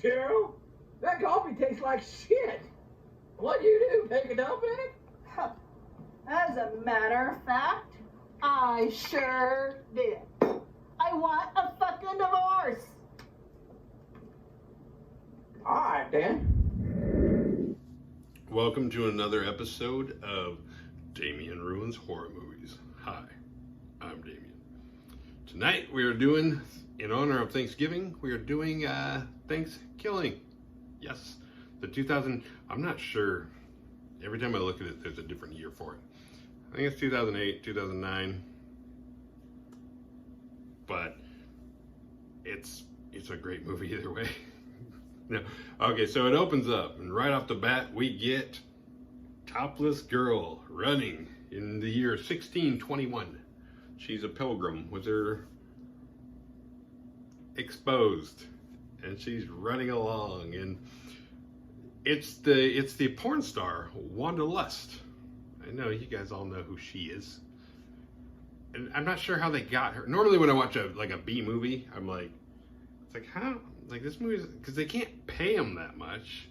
Cheryl, that coffee tastes like shit. What do you do? Take a dump in it? As a matter of fact, I sure did. I want a fucking divorce. All right, then. Welcome to another episode of Damien Ruins Horror Movies. Hi, I'm Damien. Tonight we are doing, in honor of Thanksgiving, we are doing Thankskilling. Yes, the 2000, I'm not sure. Every time I look at it, there's a different year for it. I think it's 2008, 2009. But it's a great movie either way. No. Okay, so it opens up, and right off the bat, we get topless girl running in the year 1621. She's a pilgrim with her exposed, and she's running along, and it's the porn star Wanda Lust. I know you guys all know who she is, and I'm not sure how they got her. Normally, when I watch a B movie, I'm like, it's like how this movie, because they can't pay them that much,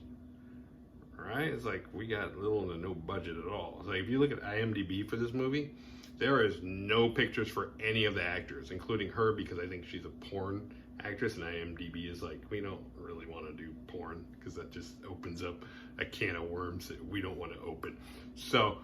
right? It's like we got little to no budget at all. It's like if you look at IMDb for this movie, there is no pictures for any of the actors, including her, because I think she's a porn actress, and IMDb is like, we don't really want to do porn because that just opens up a can of worms that we don't want to open. So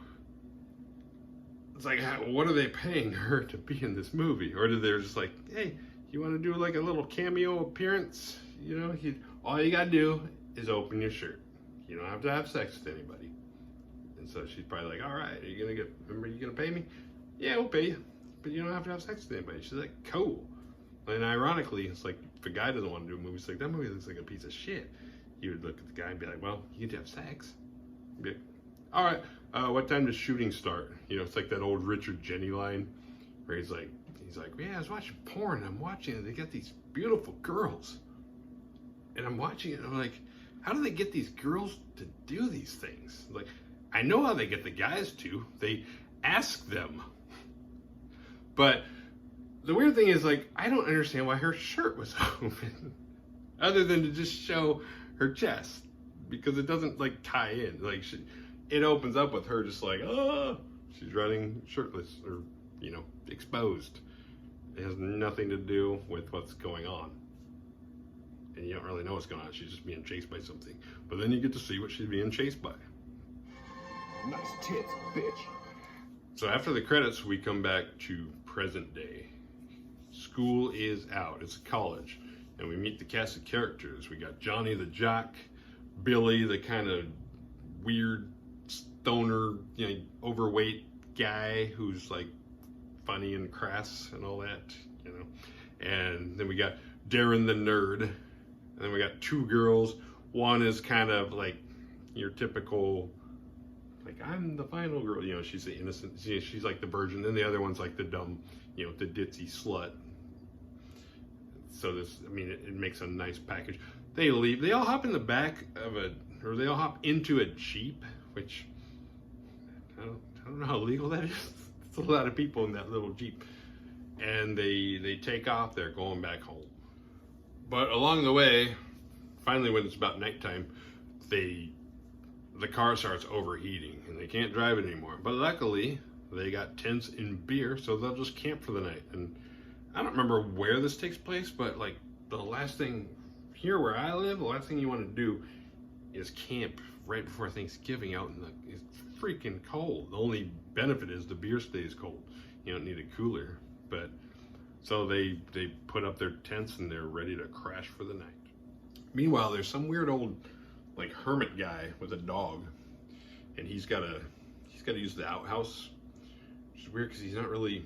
it's like, what are they paying her to be in this movie? Or do they just like, hey, you want to do like a little cameo appearance? You know, all you gotta do is open your shirt. You don't have to have sex with anybody. And so she's probably like, all right, are you gonna pay me? Yeah, we'll pay you, but you don't have to have sex with anybody. She's like, cool. And ironically, it's like, if a guy doesn't want to do a movie, it's like, that movie looks like a piece of shit. You would look at the guy and be like, well, you get to have sex. Be like, all right, what time does shooting start? You know, it's like that old Richard Jenny line where he's like, yeah, I was watching porn. I'm watching it. They got these beautiful girls. And I'm watching it, and I'm like, how do they get these girls to do these things? Like, I know how they get the guys to. They ask them. But the weird thing is, like, I don't understand why her shirt was open. Other than to just show her chest. Because it doesn't, like, tie in. Like, it opens up with her just like, oh, she's running shirtless or, you know, exposed. It has nothing to do with what's going on. And you don't really know what's going on. She's just being chased by something. But then you get to see what she's being chased by. Nice tits, bitch. So after the credits, we come back to present day. School is out. It's college. And we meet the cast of characters. We got Johnny the jock, Billy the kind of weird stoner, you know, overweight guy who's like funny and crass and all that, you know. And then we got Darren the nerd. And then we got two girls. One is kind of like your typical, like, I'm the final girl, you know, she's the innocent, she's like the virgin. Then the other one's like the dumb, you know, the ditzy slut. So this, I mean, it makes a nice package. They leave, they all hop in the back of they all hop into a Jeep, which I don't know how legal that is. It's a lot of people in that little Jeep. And they take off, they're going back home. But along the way, finally when it's about nighttime, the car starts overheating and they can't drive it anymore. But luckily, they got tents and beer, so they'll just camp for the night. And I don't remember where this takes place, but like the last thing, here where I live, the last thing you want to do is camp right before Thanksgiving out in it's freaking cold. The only benefit is the beer stays cold. You don't need a cooler. But so they put up their tents and they're ready to crash for the night. Meanwhile, there's some weird old like hermit guy with a dog, and he's got to use the outhouse, which is weird because he's not really,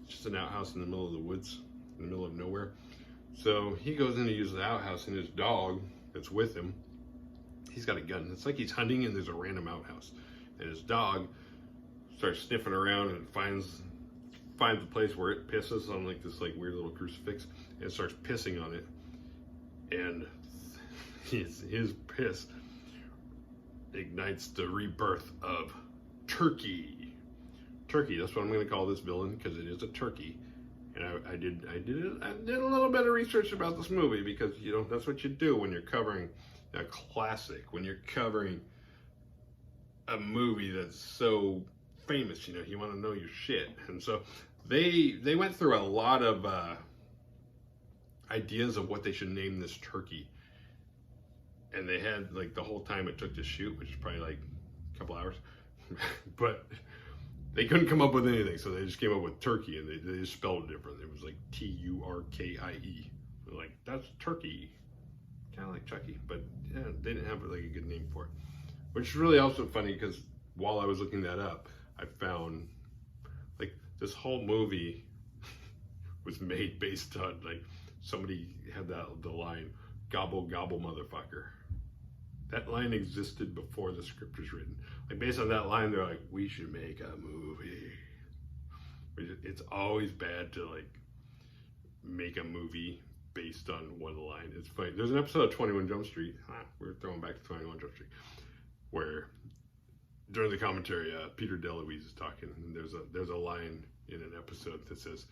it's just an outhouse in the middle of the woods, in the middle of nowhere. So he goes in to use the outhouse, and his dog that's with him, he's got a gun. It's like he's hunting and there's a random outhouse, and his dog starts sniffing around and finds the place where it pisses on like this like weird little crucifix, and starts pissing on it, and his piss ignites the rebirth of Turkey. That's what I'm going to call this villain, because it is a turkey, And I did a little bit of research about this movie because, you know, that's what you do when you're covering a classic, when you're covering a movie that's so famous, you know, you want to know your shit. And so they went through a lot of ideas of what they should name this turkey. And they had, like, the whole time it took to shoot, which is probably like a couple hours, but they couldn't come up with anything, so they just came up with turkey, and they just spelled it different. It was like Turkie. They're like, that's turkey, kind of like Chucky, but yeah, they didn't have like a good name for it. Which is really also funny because while I was looking that up, I found like this whole movie was made based on, like, somebody had the line, "Gobble gobble motherfucker." That line existed before the script was written. Like, based on that line, they're like, we should make a movie. It's always bad to, like, make a movie based on one line. It's funny. There's an episode of 21 Jump Street. We're throwing back to 21 Jump Street, where during the commentary, Peter DeLuise is talking, and there's a line in an episode that says,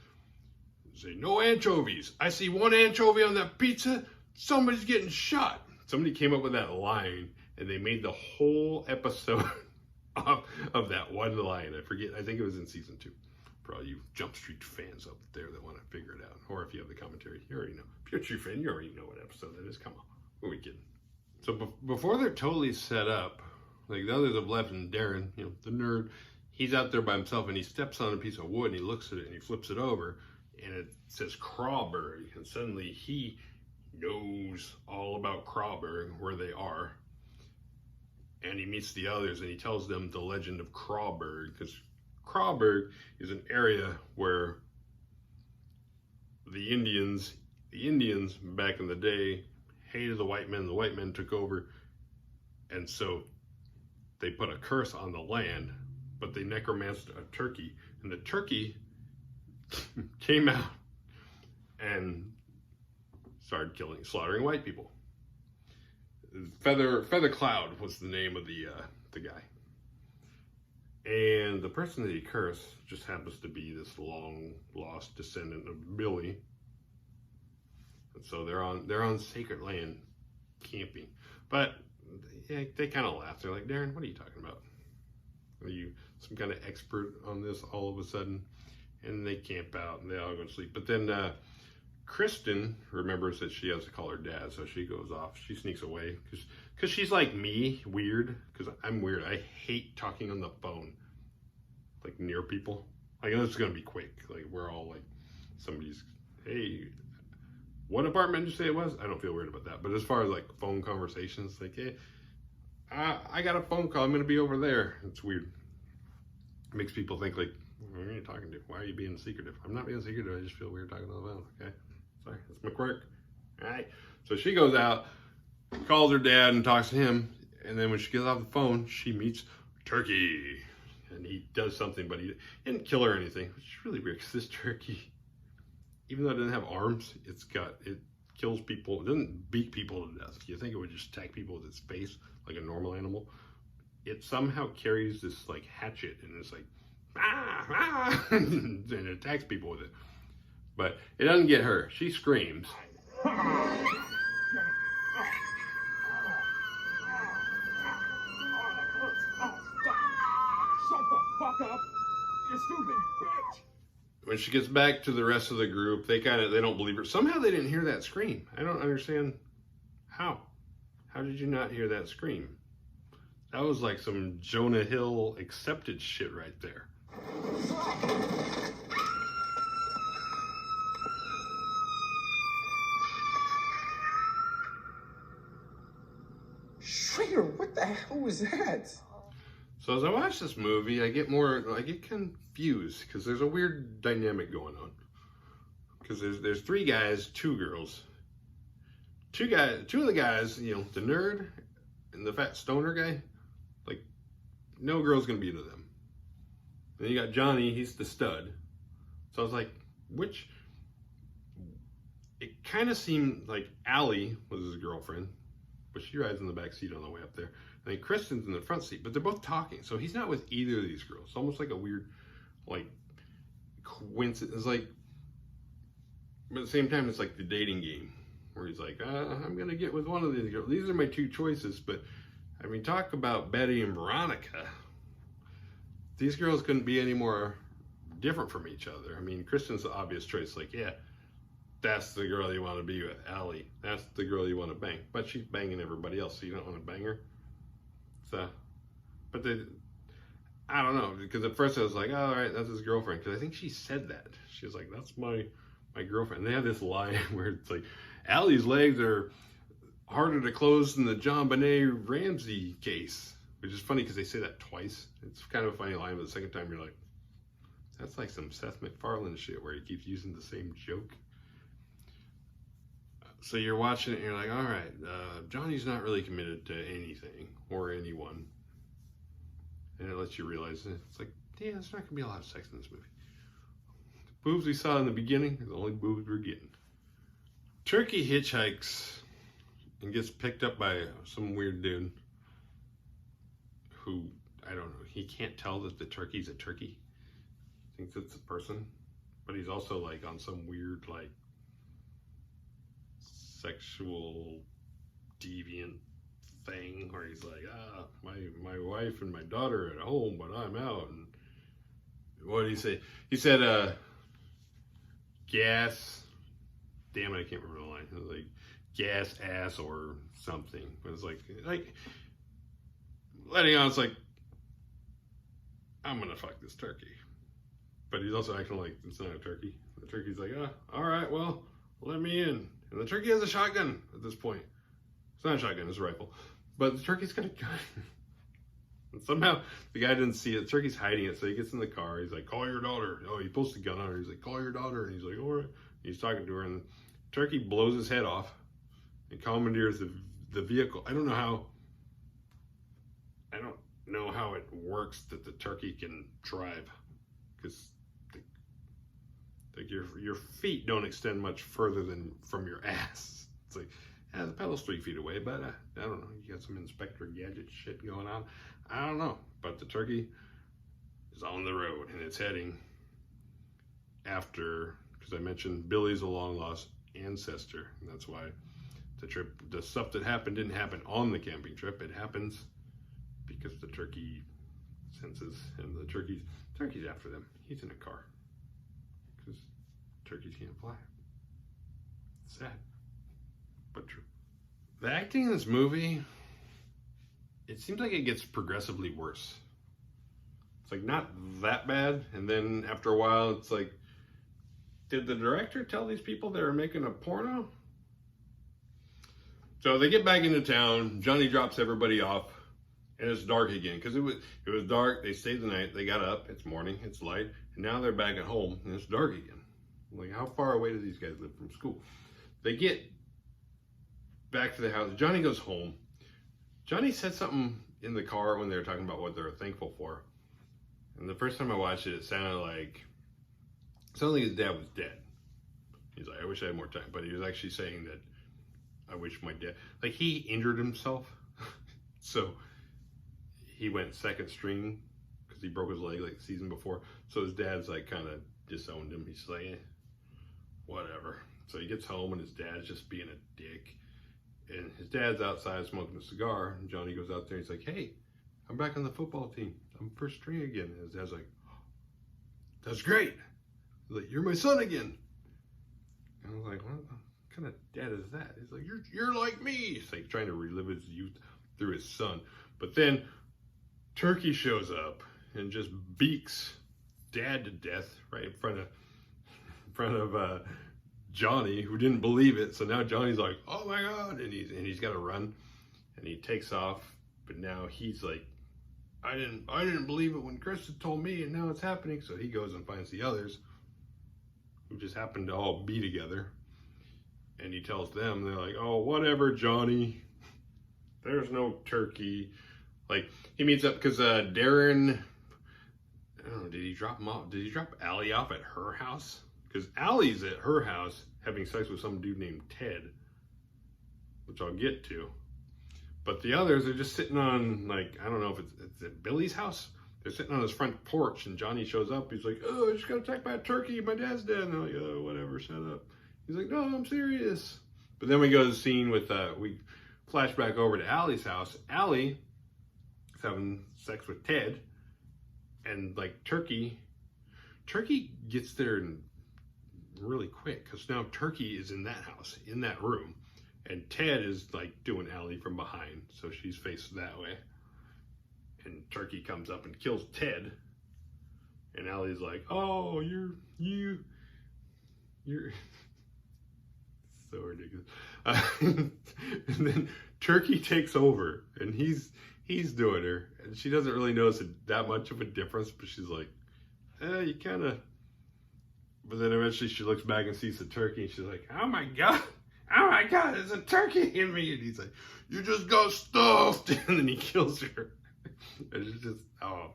"No anchovies. I see one anchovy on that pizza. Somebody's getting shot." Somebody came up with that line, and they made the whole episode of that one line. I forget. I think it was in season 2. For all you Jump Street fans out there that want to figure it out, or if you have the commentary, you already know. If you're a true fan, you already know what episode that is. Come on, who are we kidding? So before they're totally set up, like the others have left, and Darren, you know, the nerd, he's out there by himself, and he steps on a piece of wood, and he looks at it, and he flips it over, and it says crawberry, and suddenly he knows all about Crawberg, where they are, and he meets the others, and he tells them the legend of Crawberg, because Crawberg is an area where the Indians back in the day hated the white men took over, and so they put a curse on the land, but they necromanced a turkey, and the turkey came out and started slaughtering white people. Feather Cloud was the name of the guy. And the person that he cursed just happens to be this long lost descendant of Billy. And so they're on sacred land camping. But yeah, they kind of laugh. They're like, "Darren, what are you talking about? Are you some kind of expert on this all of a sudden?" And they camp out and they all go to sleep. But then Kristen remembers that she has to call her dad, so she goes off. She sneaks away because she's like me, weird. Because I'm weird. I hate talking on the phone, like near people. Like, this is gonna be quick. Like, we're all like, somebody's, "Hey, what apartment did you say it was?" I don't feel weird about that. But as far as like phone conversations, like, "Hey, I got a phone call. I'm gonna be over there." It's weird. It makes people think like, "Who are you talking to? Why are you being secretive?" I'm not being secretive. I just feel weird talking on the phone. Okay. Sorry, that's my quirk. All right. So she goes out, calls her dad, and talks to him. And then when she gets off the phone, she meets Turkey. And he does something, but he didn't kill her or anything, which is really weird because this turkey, even though it doesn't have arms, it kills people. It doesn't beat people to death. You think it would just attack people with its face like a normal animal. It somehow carries this like hatchet, and it's like, and it attacks people with it. But it doesn't get her. She screams. Shut the fuck up, you stupid bitch! When she gets back to the rest of the group, they don't believe her. Somehow they didn't hear that scream. I don't understand how. How did you not hear that scream? That was like some Jonah Hill accepted shit right there. Schrader, what the hell was that? So as I watch this movie, I get confused because there's a weird dynamic going on. Because there's 3 guys, 2 girls. 2 of the guys, you know, the nerd and the fat stoner guy, like, no girl's gonna be into them. Then you got Johnny, he's the stud. So I was like, it kind of seemed like Allie was his girlfriend, but she rides in the back seat on the way up there. And then Kristen's in the front seat, but they're both talking. So he's not with either of these girls. It's almost like a weird, like, coincidence. It's like, But at the same time, it's like the dating game where he's like, I'm going to get with one of these girls. These are my two choices. But I mean, talk about Betty and Veronica. These girls couldn't be any more different from each other. I mean, Kristen's the obvious choice. Like, yeah, that's the girl you want to be with. Allie, that's the girl you want to bang. But she's banging everybody else, so you don't want to bang her. So, but I don't know, because at first I was like, oh, all right, that's his girlfriend. Because I think she said that. She was like, that's my girlfriend. And they had this line where it's like, Allie's legs are harder to close than the John Benet Ramsey case. Which is funny because they say that twice. It's kind of a funny line, but the second time you're like, that's like some Seth MacFarlane shit where he keeps using the same joke. So you're watching it and you're like, all right, Johnny's not really committed to anything or anyone. And it lets you realize it's like, yeah, there's not going to be a lot of sex in this movie. The boobs we saw in the beginning are the only boobs we're getting. Turkey hitchhikes and gets picked up by some weird dude who, I don't know, he can't tell that the turkey's a turkey. He thinks it's a person. But he's also like on some weird like sexual deviant thing where he's like, my wife and my daughter are at home, but I'm out. And what did he say? He said, gas. Damn it, I can't remember the line. It was like gas ass or something. But it's like letting on, it's like, I'm gonna fuck this turkey. But he's also acting like it's not a turkey. The turkey's like, all right, well, let me in. And the turkey has a shotgun at this point. It's not a shotgun, it's a rifle. But the turkey's got a gun. And somehow the guy didn't see it. The turkey's hiding it, so he gets in the car. He's like, call your daughter. Oh, he pulls the gun on her. He's like, call your daughter. And he's like, all right. He's talking to her, and the turkey blows his head off and commandeers the vehicle. I don't know how it works that the turkey can drive, because like your feet don't extend much further than from your ass. It's like, yeah, the pedal's 3 feet away, but I don't know. You got some Inspector Gadget shit going on. I don't know, but the turkey is on the road and it's heading after, because I mentioned Billy's a long lost ancestor, and that's why the stuff that happened didn't happen on the camping trip. It happens because the turkey senses, and the turkey's after them. He's in a car because turkeys can't fly. Sad, but true. The acting in this movie, it seems like it gets progressively worse. It's like not that bad, and then after a while it's like, did the director tell these people they were making a porno? So they get back into town. Johnny drops everybody off, and it's dark again, because it was dark. They stayed the night. They got up. It's morning. It's light, and now they're back at home, and it's dark again. Like, how far away do these guys live from school? They get back to the house. Johnny goes home. Johnny said something in the car when they were talking about what they were thankful for. And the first time I watched it, it sounded like his dad was dead. He's like, I wish I had more time. But he was actually saying that, I wish my dad, like, he injured himself. So he went second string because he broke his leg like the season before. So his dad's like kind of disowned him. He's like, whatever. So he gets home and his dad's just being a dick. And his dad's outside smoking a cigar. And Johnny goes out there and he's like, hey, I'm back on the football team. I'm first string again. And his dad's like, that's great. He's like, you're my son again. And I was like, what kind of dad is that? He's like, you're like me. He's like trying to relive his youth through his son. But then Turkey shows up and just beaks dad to death right in front of Johnny, who didn't believe it. So now Johnny's like, oh my God. And he's got to run, and he takes off. But now he's like, I didn't believe it when Chris had told me, and now it's happening. So he goes and finds the others, who just happened to all be together. And he tells them, they're like, oh, whatever, Johnny. There's no turkey. Like, he meets up because Darren, I don't know, did he drop him off? Did he drop Allie off at her house? Because Allie's at her house having sex with some dude named Ted, which I'll get to. But the others are just sitting on, like, I don't know if it's at Billy's house. They're sitting on his front porch, and Johnny shows up. He's like, oh, I just got attacked by a turkey. My dad's dead. And they're like, oh, whatever, shut up. He's like, no, I'm serious. But then we go to the scene with, we flash back over to Allie's house. Allie is having sex with Ted. And like Turkey gets there really quick. Because now Turkey is in that house, in that room. And Ted is like doing Allie from behind. So she's faced that way. And Turkey comes up and kills Ted. And Allie's like, oh, you're so ridiculous. And then Turkey takes over, and he's doing her, and she doesn't really notice that much of a difference, but she's like, you kind of. But then eventually she looks back and sees the turkey, and she's like, oh my god, there's a turkey in me, and he's like, you just got stuffed, and then he kills her. And it's just, oh,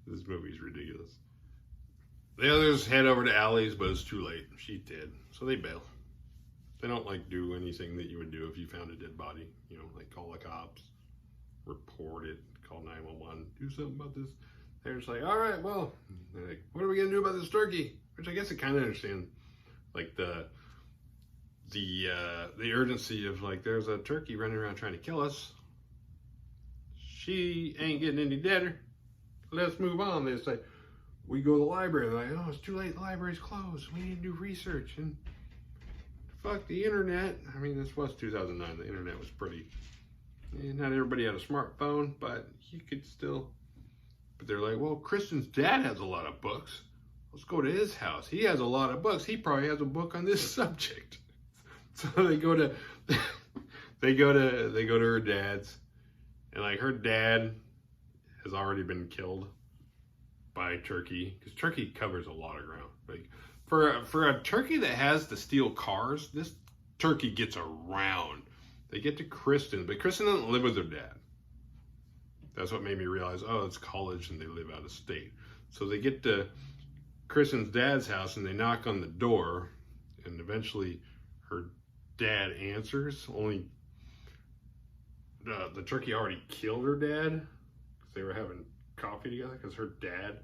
this movie's ridiculous. The others head over to Allie's, but it's too late. She's dead, so they bail. They don't like do anything that you would do if you found a dead body. You know, like call the cops, report it, call 911, do something about this. They're just like, all right, well, they're like, what are we gonna do about this turkey? Which I guess I kind of understand, like the urgency of like, there's a turkey running around trying to kill us. She ain't getting any deader. Let's move on. They say, we go to the library. They're like, oh, it's too late. The library's closed. We need to do research. And fuck the internet. I mean, this was 2009. The internet was pretty, not everybody had a smartphone, but you could still. But they're like, well, Kristen's dad has a lot of books. Let's go to his house. He has a lot of books. He probably has a book on this subject. So they go to her dad's, and like her dad has already been killed by Turkey, because Turkey covers a lot of ground. Like for a turkey that has to steal cars, this turkey gets around. They get to Kristen, but Kristen doesn't live with her dad. That's what made me realize, oh, it's college and they live out of state. So they get to Kristen's dad's house and they knock on the door, and eventually her dad answers. Only the turkey already killed her dad because they were having coffee together, because her dad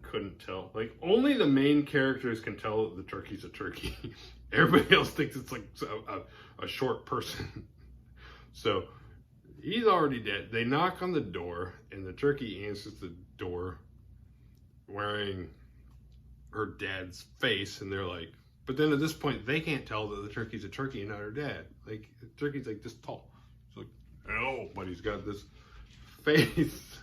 couldn't tell. Like, only the main characters can tell that the turkey's a turkey. Everybody else thinks it's like a short person. So he's already dead. They knock on the door, and the turkey answers the door wearing her dad's face, and they're like, but then at this point, they can't tell that the turkey's a turkey and not her dad. Like, the turkey's like this tall. It's like, oh, but he's got this face.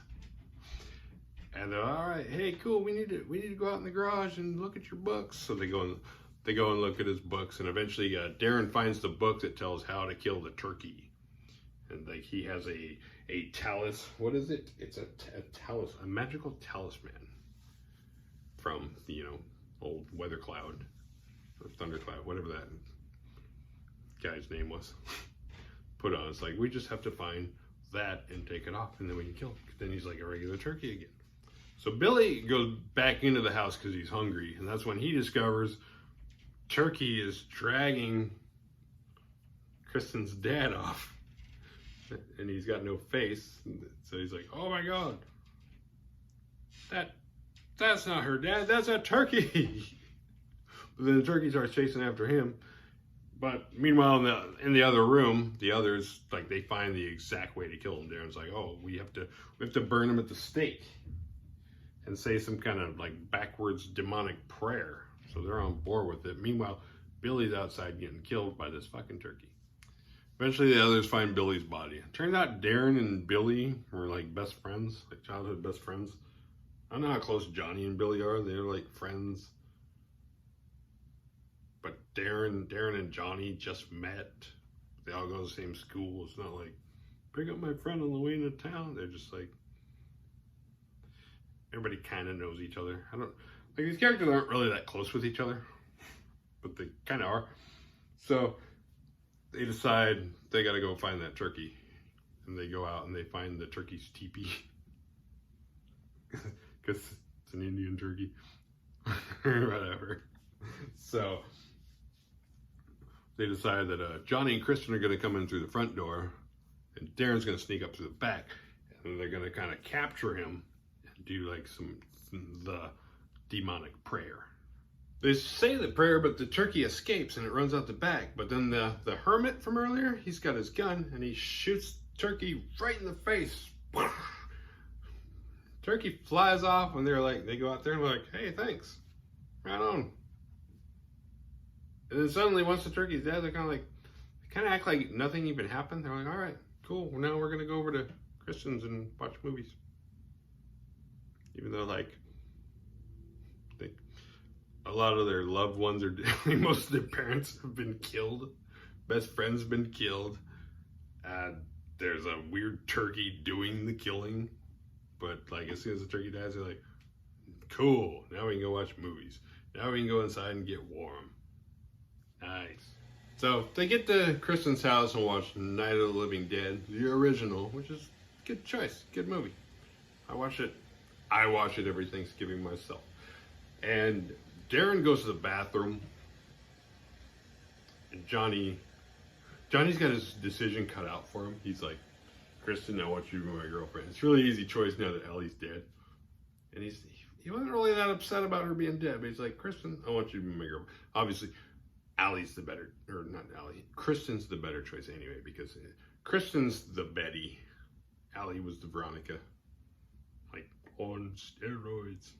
And they're, all right, hey, cool, we need to go out in the garage and look at your books. So they go and look at his books, and eventually Darren finds the book that tells how to kill the turkey. And like, he has a talus. What is it? It's a talus, a magical talisman from old Weather Cloud or Thundercloud, whatever that guy's name was. Put on. It's like, we just have to find that and take it off, and then we can kill him. Then he's like a regular turkey again. So Billy goes back into the house because he's hungry, and that's when he discovers Turkey is dragging Kristen's dad off, and he's got no face. So he's like, oh my god, that's not her dad, that's a turkey. But then the turkey starts chasing after him. But meanwhile, in the other room, the others, like, they find the exact way to kill him. Darren's like, oh, we have to burn him at the stake and say some kind of like backwards demonic prayer. So they're on board with it. Meanwhile, Billy's outside getting killed by this fucking turkey. Eventually the others find Billy's body. Turns out Darren and Billy were like best friends, like childhood best friends. I don't know how close Johnny and Billy are. They're like friends. But Darren and Johnny just met. They all go to the same school. It's not like, pick up my friend on the way into town. They're just like, everybody kind of knows each other. These characters aren't really that close with each other, but they kind of are. So they decide they got to go find that turkey, and they go out and they find the turkey's teepee because it's an Indian turkey, whatever. So they decide that Johnny and Kristen are going to come in through the front door, and Darren's going to sneak up through the back, and they're going to kind of capture him and do like the demonic prayer. They say the prayer, but the turkey escapes and it runs out the back. But then the hermit from earlier, he's got his gun and he shoots turkey right in the face. Turkey flies off and they go out there and they're like, hey, thanks. Right on. And then suddenly, once the turkey's dead, they kind of act like nothing even happened. They're like, all right, cool. Well, now we're going to go over to Christians and watch movies. Even though, a lot of their loved ones are dead. Most of their parents have been killed. Best friends have been killed. There's a weird turkey doing the killing. But, as soon as the turkey dies, they're like, cool. Now we can go watch movies. Now we can go inside and get warm. Nice. So they get to Kristen's house and watch Night of the Living Dead, the original, which is a good choice, good movie. I watch it every Thanksgiving myself. And Darren goes to the bathroom. And Johnny's got his decision cut out for him. He's like, Kristen, I want you to be my girlfriend. It's a really easy choice now that Ellie's dead. And he wasn't really that upset about her being dead, but he's like, Kristen, I want you to be my girlfriend. Obviously, Kristen's the better choice anyway, because Kristen's the Betty. Allie was the Veronica. On steroids,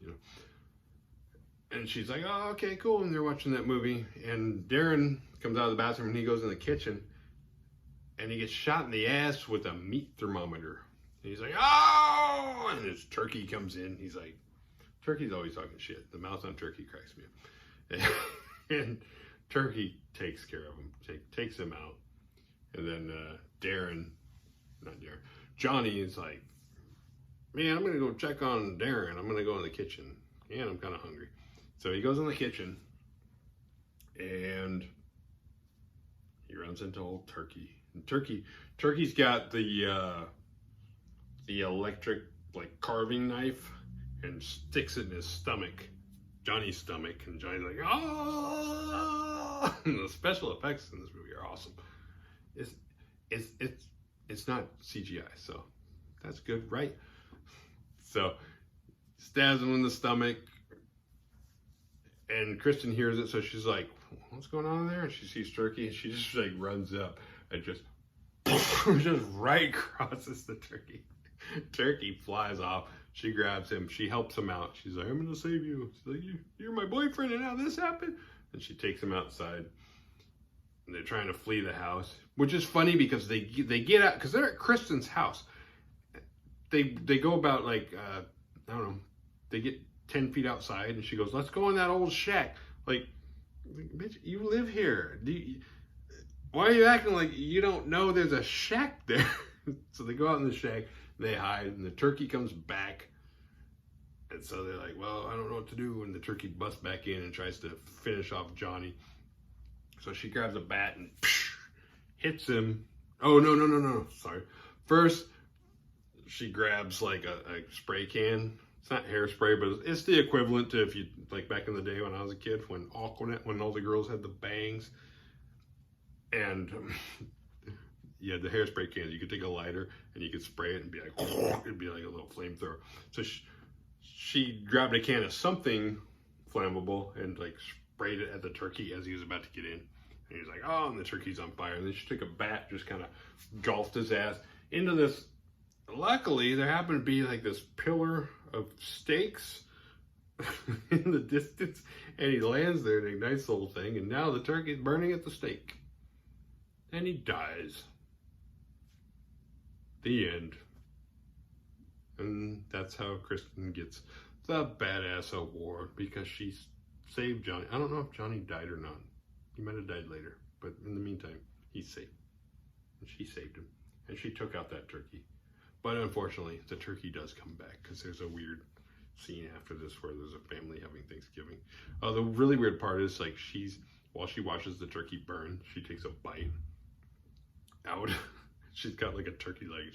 And she's like, oh, okay, cool. And they're watching that movie. And Darren comes out of the bathroom and he goes in the kitchen. And he gets shot in the ass with a meat thermometer. And he's like, oh! And his turkey comes in. He's like, turkey's always talking shit. The mouth on turkey cracks me up. And Turkey takes care of him, takes him out. And then Johnny is like, man, I'm going to go check on Darren. I'm going to go in the kitchen. And I'm kind of hungry. So he goes in the kitchen and he runs into old Turkey. And Turkey's got the electric carving knife and sticks it in his stomach. Johnny's stomach, and Johnny's like, oh! And the special effects in this movie are awesome. It's not CGI, so that's good, right? So stabs him in the stomach, and Kristen hears it, so she's like, what's going on there? And she sees Turkey, and she just runs up and just right crosses the turkey. Turkey flies off. She grabs him. She helps him out. She's like, I'm going to save you. She's like, you're my boyfriend and now this happened? And she takes him outside. And they're trying to flee the house. Which is funny because they get out, because they're at Kristen's house. They go about I don't know, they get 10 feet outside and she goes, let's go in that old shack. Bitch, you live here. Why are you acting like you don't know there's a shack there? So they go out in the shack. They hide, and the turkey comes back. And so they're like, well, I don't know what to do. And the turkey busts back in and tries to finish off Johnny. So she grabs a bat and hits him. Oh, no. Sorry. First, she grabs a spray can. It's not hairspray, but it's the equivalent to back in the day when I was a kid, when all the girls had the bangs. And you had the hairspray cans. You could take a lighter and you could spray it and be like, it'd be like a little flamethrower. So she grabbed a can of something flammable and sprayed it at the turkey as he was about to get in. And he's like, oh, and the turkey's on fire. And then she took a bat, just kind of golfed his ass into this. Luckily, there happened to be this pillar of stakes in the distance. And he lands there and ignites the whole thing. And now the turkey's burning at the stake. And he dies. The end. And that's how Kristen gets the badass award, because she saved Johnny. I don't know if Johnny died or not. He might have died later, but in the meantime, he's safe. And she saved him. And she took out that turkey. But unfortunately, the turkey does come back, because there's a weird scene after this where there's a family having Thanksgiving. The really weird part is while she watches the turkey burn, she takes a bite out. She's got a turkey leg.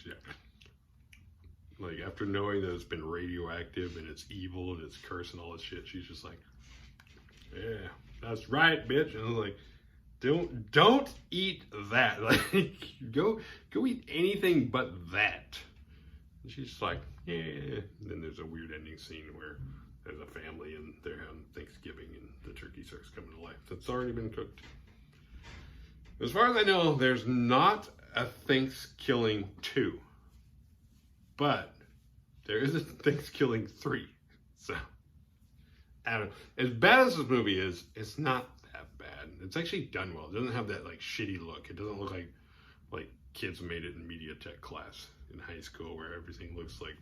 After knowing that it's been radioactive and it's evil and it's cursed and all this shit, she's just like, yeah, that's right, bitch. And I was like, don't eat that. Go eat anything but that. And she's like, yeah. And then there's a weird ending scene where there's a family and they're having Thanksgiving and the turkey starts coming to life. It's already been cooked. As far as I know, there's not a Thankskilling 2, but there is a Thankskilling 3. So, I don't know. As bad as this movie is, it's not that bad. It's actually done well. It doesn't have that like shitty look. It doesn't look like kids made it in media tech class in high school where everything looks like,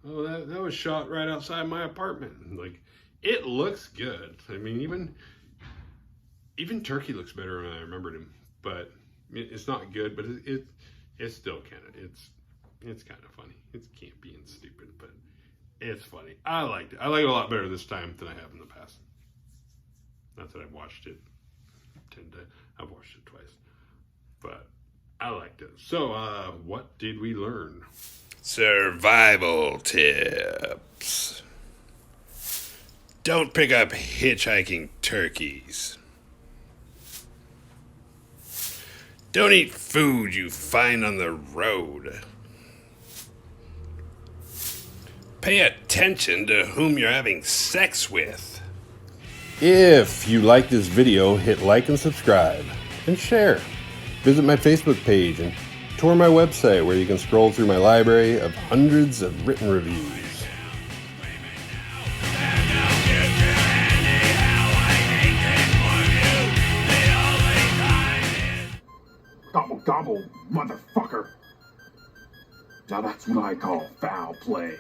oh, that was shot right outside my apartment. And, like, it looks good. I mean, even Turkey looks better than I remembered him. But it's not good, but it's still kind of, it's kind of funny. It's campy and stupid, but it's funny. I liked it. I like it a lot better this time than I have in the past. Not that I've watched it. I've watched it twice, but I liked it. So, what did we learn? Survival tips. Don't pick up hitchhiking turkeys. Don't eat food you find on the road. Pay attention to whom you're having sex with. If you like this video, hit like and subscribe and share. Visit my Facebook page and tour my website where you can scroll through my library of hundreds of written reviews. Gobble, gobble, motherfucker. Now that's what I call foul play.